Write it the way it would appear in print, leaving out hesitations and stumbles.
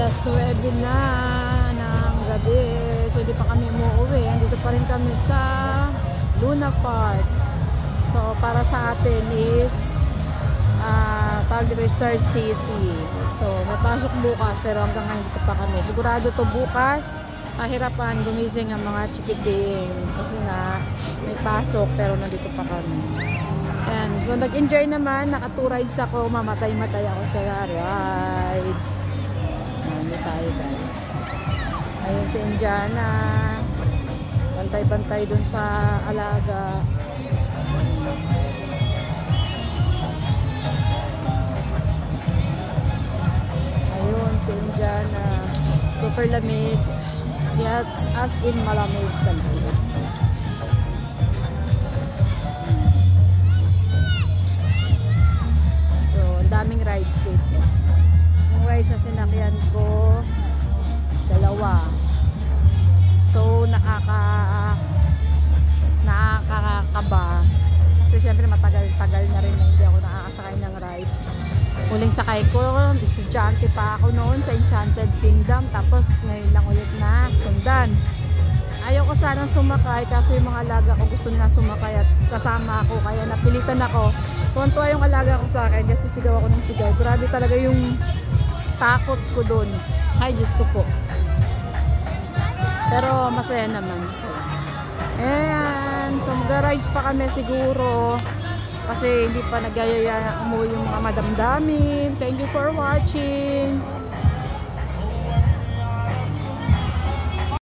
Alas 9 na ng gabi. So hindi pa kami umuwi. Andito pa rin kami sa Luna Park. So para sa atin is Star City. So may pasok bukas pero hanggang ngayon dito pa kami. Sigurado to bukas kahirapan gumising ang mga chikiting kasi nga may pasok pero nandito pa kami. And so nag-enjoy naman, naka 2 rides ako, mamatay-matay ako sa rides. Nandito tayo guys. Ayun si Indiana, bantay-bantay dun sa alaga. Ayun si Indiana, super lamig. Yes, as in malamig talaga. So, ang daming rides dito. Yung rides na sinakyan ko, 2. So, nakakakaba. Kasi syempre matagal-tagal na rin na hindi ako nakakasakay ng rides. Huling sakay ko, estudyante pa ako noon sa Enchanted Kingdom. Tapos ngayon lang ulit na sundan. Ayaw ko sanang sumakay kaso yung mga alaga ko gusto nila sumakay at kasama ako. Kaya napilitan ako. Tuwan-tuwa yung alaga ko sa akin kasi sigaw ako ng sigaw. Grabe talaga yung takot ko dun. Ay, Diyos ko po. Pero masaya naman, masaya. And so mag-rides pa kami siguro kasi hindi pa nagyayaya umuwi yung mga madamdamin. Thank you for watching.